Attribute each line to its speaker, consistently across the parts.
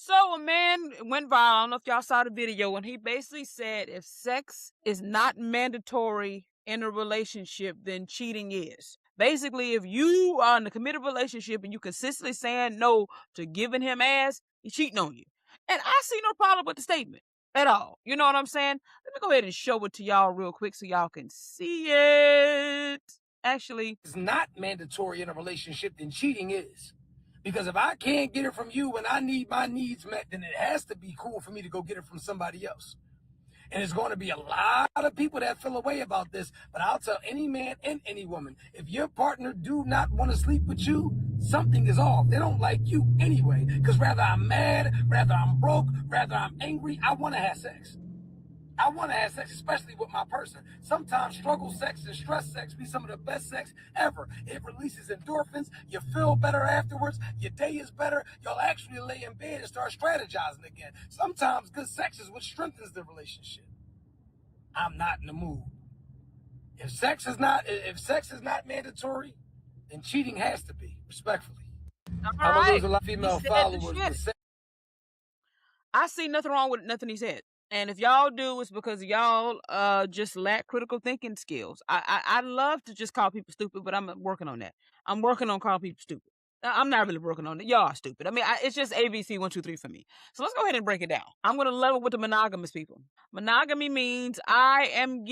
Speaker 1: So a man went viral. I don't know if y'all saw the video, and he basically said if sex is not mandatory in a relationship, then cheating is. Basically, if you are in a committed relationship and you consistently saying no to giving him ass, he's cheating on you. And I see no problem with the statement at all. You know what I'm saying? Let me go ahead and show it to y'all real quick so y'all can see it. Actually,
Speaker 2: it's not mandatory in a relationship, then cheating is. Because if I can't get it from you when I need my needs met, then it has to be cool for me to go get it from somebody else. And there's going to be a lot of people that feel away about this, but I'll tell any man and any woman, if your partner do not want to sleep with you, something is off. They don't like you anyway, because rather I'm mad, rather I'm broke, rather I'm angry, I want to have sex. I want to have sex, especially with my person. Sometimes struggle sex and stress sex be some of the best sex ever. It releases endorphins. You feel better afterwards. Your day is better. You'll actually lay in bed and start strategizing again. Sometimes good sex is what strengthens the relationship. I'm not in the mood. If sex is not mandatory, then cheating has to be, respectfully. I'm gonna lose a lot of female followers.
Speaker 1: I see nothing wrong with nothing he said. And if y'all do, it's because y'all just lack critical thinking skills. I love to just call people stupid, but I'm working on that. I'm working on calling people stupid. I'm not really working on it. Y'all are stupid. I mean, it's just ABC 1, 2, 3 for me. So let's go ahead and break it down. I'm going to level with the monogamous people. Monogamy means I am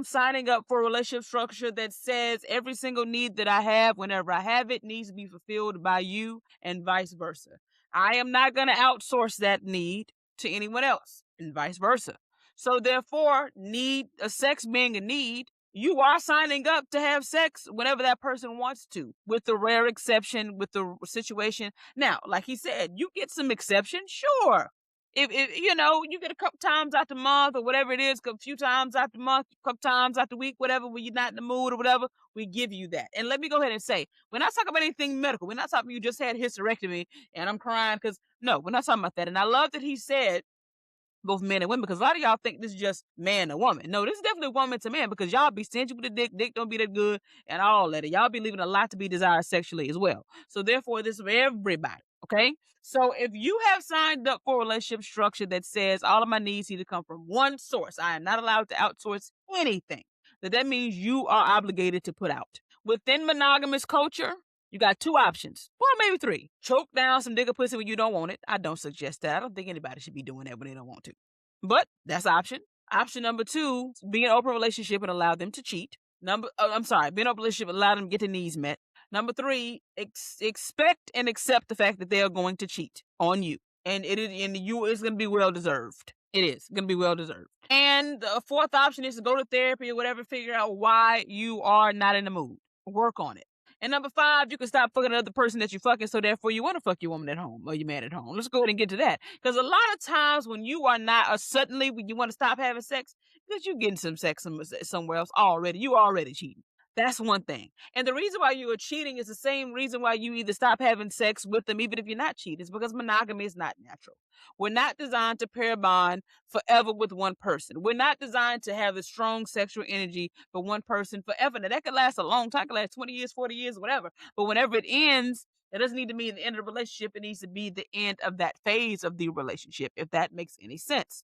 Speaker 1: signing up for a relationship structure that says every single need that I have, whenever I have it, needs to be fulfilled by you and vice versa. I am not going to outsource that need to anyone else and vice versa. So therefore, sex being a need, you are signing up to have sex whenever that person wants to, with the rare exception with the situation. Now, like he said, you get some exceptions, sure. If you get a couple times out the month or whatever it is, a few times out the month, a couple times out the week, whatever, when you're not in the mood or whatever, we give you that. And let me go ahead and say, we're not talking about anything medical. We're not talking about you just had hysterectomy and I'm crying because, no, we're not talking about that. And I love that he said both men and women, because a lot of y'all think this is just man and woman. No, this is definitely woman to man, because y'all be stingy with the dick don't be that good, and all that. Y'all be leaving a lot to be desired sexually as well. So therefore, this is for everybody. Okay, so if you have signed up for a relationship structure that says all of my needs need to come from one source, I am not allowed to outsource anything, that means you are obligated to put out. Within monogamous culture, you got two options, or maybe three. Choke down some nigga pussy when you don't want it. I don't suggest that. I don't think anybody should be doing that when they don't want to. But that's option. Option number two, be in an open relationship and allow them to cheat. Be in an open relationship and allow them to get their needs met. Number three, expect and accept the fact that they are going to cheat on you. And it's going to be well deserved. It is going to be well deserved. And the fourth option is to go to therapy or whatever, figure out why you are not in the mood. Work on it. And number five, you can stop fucking another person that you're fucking, so therefore you want to fuck your woman at home or your man at home. Let's go ahead and get to that. Because a lot of times when you are not, suddenly when you want to stop having sex, because you're getting some sex somewhere else already. You already cheating. That's one thing. And the reason why you are cheating is the same reason why you either stop having sex with them, even if you're not cheating. It's because monogamy is not natural. We're not designed to pair bond forever with one person. We're not designed to have a strong sexual energy for one person forever. Now, that could last a long time, it could last 20 years, 40 years, whatever. But whenever it ends, it doesn't need to be the end of the relationship. It needs to be the end of that phase of the relationship, if that makes any sense.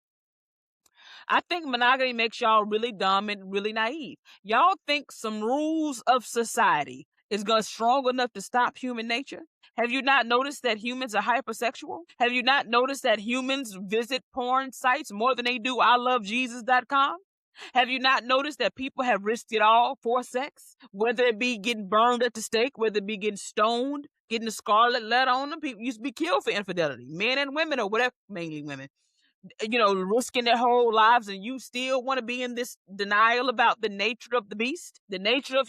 Speaker 1: I think monogamy makes y'all really dumb and really naive. Y'all think some rules of society is strong enough to stop human nature? Have you not noticed that humans are hypersexual? Have you not noticed that humans visit porn sites more than they do ILoveJesus.com? Have you not noticed that people have risked it all for sex? Whether it be getting burned at the stake, whether it be getting stoned, getting the scarlet letter on them. People used to be killed for infidelity, men and women or whatever, mainly women. Risking their whole lives, and you still want to be in this denial about the nature of the beast, the nature of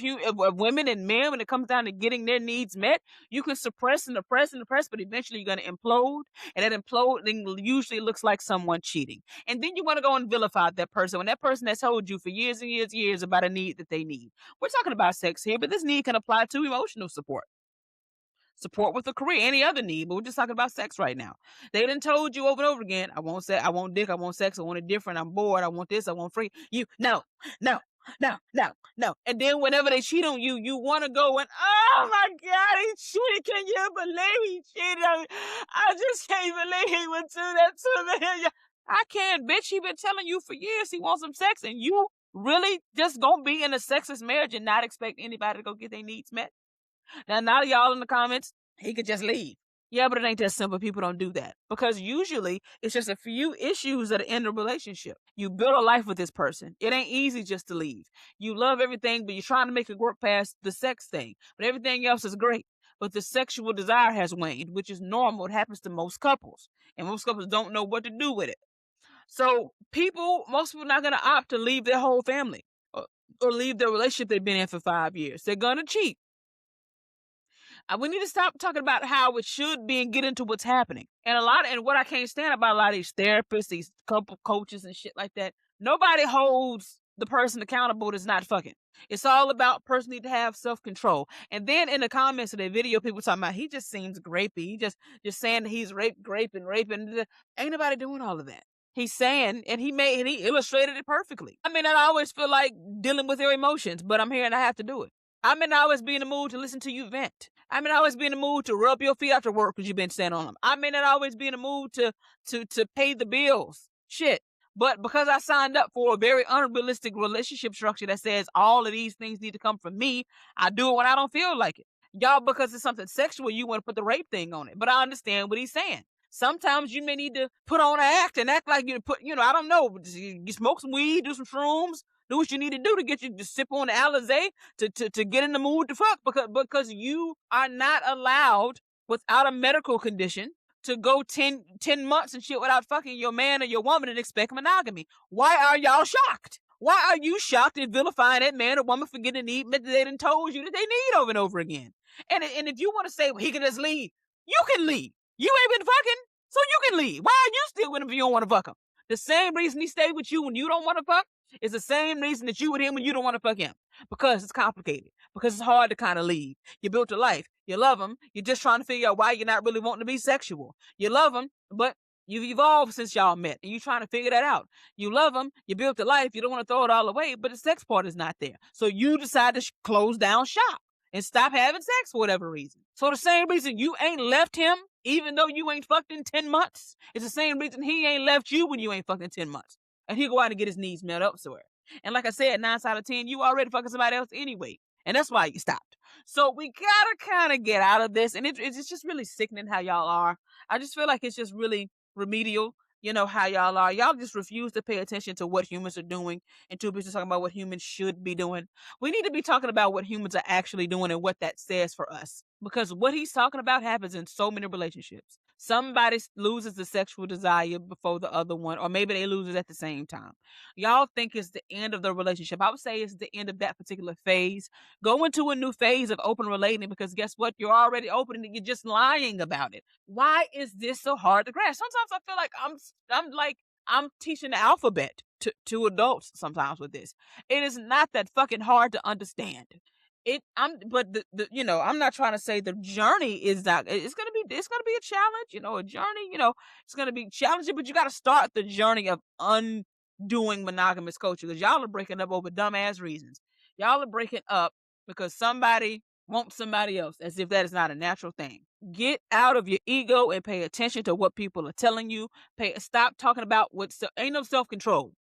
Speaker 1: women and men when it comes down to getting their needs met. You can suppress and oppress and oppress, but eventually you're going to implode, and that imploding usually looks like someone cheating. And then you want to go and vilify that person when that person has told you for years and years and years about a need that they need. We're talking about sex here, but this need can apply to emotional support with a career, any other need, but we're just talking about sex right now. They done told you over and over again, I want sex, I want dick, I want sex, I want it different, I'm bored, I want this, I want free. No. no. And then whenever they cheat on you, you want to go and, oh my God, he cheated. Can you believe he cheated on me? I just can't believe he would do that to me. I can't, bitch. He been telling you for years he wants some sex, and you really just gonna be in a sexist marriage and not expect anybody to go get their needs met? Now, none of y'all in the comments, he could just leave. Yeah, but it ain't that simple. People don't do that because usually it's just a few issues that end a relationship. You build a life with this person. It ain't easy just to leave. You love everything, but you're trying to make it work past the sex thing. But everything else is great. But the sexual desire has waned, which is normal. It happens to most couples. And most couples don't know what to do with it. So most people are not going to opt to leave their whole family or leave their relationship they've been in for 5 years. They're going to cheat. We need to stop talking about how it should be and get into what's happening. And what I can't stand about a lot of these therapists, these couple coaches and shit like that, nobody holds the person accountable that's not fucking. It's all about person need to have self-control. And then in the comments of the video, people talking about he just seems grapey. He just saying that he's raping. Ain't nobody doing all of that. He's saying, and he illustrated it perfectly. I mean, I always feel like dealing with your emotions, but I'm here and I have to do it. I may not always be in the mood to listen to you vent. I may not always be in the mood to rub your feet after work because you've been standing on them. I may not always be in the mood to pay the bills. Shit. But because I signed up for a very unrealistic relationship structure that says all of these things need to come from me, I do it when I don't feel like it. Y'all, because it's something sexual, you want to put the rape thing on it. But I understand what he's saying. Sometimes you may need to put on an act and act like I don't know, you smoke some weed, do some shrooms, do what you need to do to get you to sip on the Alizé to get in the mood to fuck because you are not allowed without a medical condition to go 10 months and shit without fucking your man or your woman and expect monogamy. Why are y'all shocked? Why are you shocked and vilifying that man or woman for getting a need that they done told you that they need over and over again? And if you want to say, well, he can just leave, you can leave. You ain't been fucking, so you can leave. Why are you still with him if you don't want to fuck him? The same reason he stayed with you when you don't want to fuck is the same reason that you with him when you don't want to fuck him. Because it's complicated. Because it's hard to kind of leave. You built a life. You love him. You're just trying to figure out why you're not really wanting to be sexual. You love him, but you've evolved since y'all met, and you're trying to figure that out. You love him. You built a life. You don't want to throw it all away, but the sex part is not there. So you decide to close down shop and stop having sex for whatever reason. So the same reason you ain't left him, even though you ain't fucked in 10 months, it's the same reason he ain't left you when you ain't fucked in 10 months. And he go out and get his needs met elsewhere. And like I said, 9 out of 10, you already fucking somebody else anyway. And that's why you stopped. So we gotta kind of get out of this. And it's just really sickening how y'all are. I just feel like it's just really remedial, how y'all are. Y'all just refuse to pay attention to what humans are doing and too busy talking about what humans should be doing. We need to be talking about what humans are actually doing and what that says for us. Because what he's talking about happens in so many relationships. Somebody loses the sexual desire before the other one, or maybe they lose it at the same time. Y'all think it's the end of the relationship. I would say it's the end of that particular phase. Go into a new phase of open relating because guess what? You're already open and you're just lying about it. Why is this so hard to grasp? Sometimes I feel like I'm teaching the alphabet to adults sometimes with this. It is not that fucking hard to understand. I'm not trying to say the journey is that it's gonna be a challenge, a journey, it's gonna be challenging, but you gotta start the journey of undoing monogamous culture because y'all are breaking up over dumbass reasons. Y'all are breaking up because somebody wants somebody else as if that is not a natural thing. Get out of your ego and pay attention to what people are telling you. Stop talking about ain't no self-control.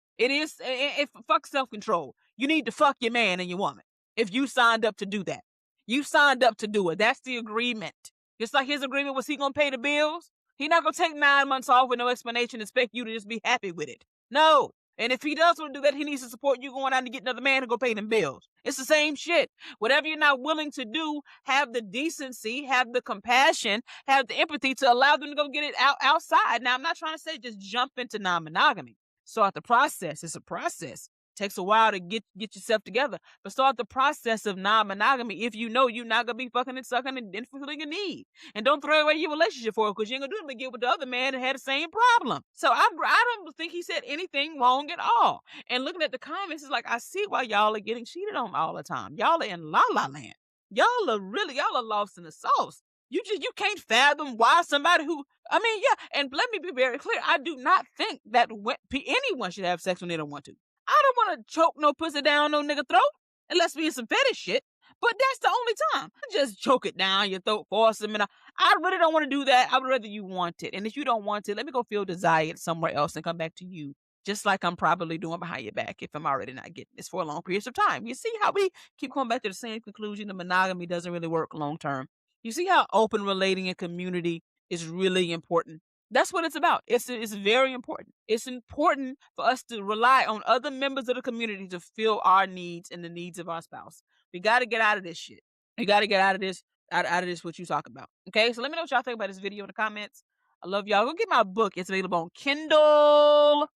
Speaker 1: Fuck self-control. You need to fuck your man and your woman. If you signed up to do that, you signed up to do it. That's the agreement. Just like his agreement was he gonna pay the bills. He not gonna take 9 months off with no explanation and expect you to just be happy with it. No. And if he does want to do that, he needs to support you going out and get another man to go pay them bills. It's the same shit. Whatever you're not willing to do, have the decency, have the compassion, have the empathy to allow them to go get it outside. Now, I'm not trying to say just jump into non-monogamy. Start the process. It's a process. Takes a while to get yourself together. But start the process of non-monogamy if you know you're not going to be fucking and sucking and fulfilling a need. And don't throw away your relationship for it because you ain't going to do it but get with the other man that had the same problem. So I don't think he said anything wrong at all. And looking at the comments, it's like, I see why y'all are getting cheated on all the time. Y'all are in la-la land. Y'all are lost in the sauce. You can't fathom why somebody and let me be very clear. I do not think that anyone should have sex when they don't want to. I don't want to choke no pussy down no nigga throat unless we in some fetish shit. But that's the only time. Just choke it down your throat, force him. And I really don't want to do that. I would rather you want it. And if you don't want it, let me go feel desired somewhere else and come back to you. Just like I'm probably doing behind your back if I'm already not getting this for a long periods of time. You see how we keep coming back to the same conclusion? The monogamy doesn't really work long term. You see how open relating and community is really important. That's what it's about. It's very important. It's important for us to rely on other members of the community to fill our needs and the needs of our spouse. We got to get out of this shit. We got to get out of this, out of this, what you talk about. Okay. So let me know what y'all think about this video in the comments. I love y'all. Go get my book. It's available on Kindle,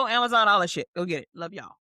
Speaker 1: Amazon, all that shit. Go get it. Love y'all.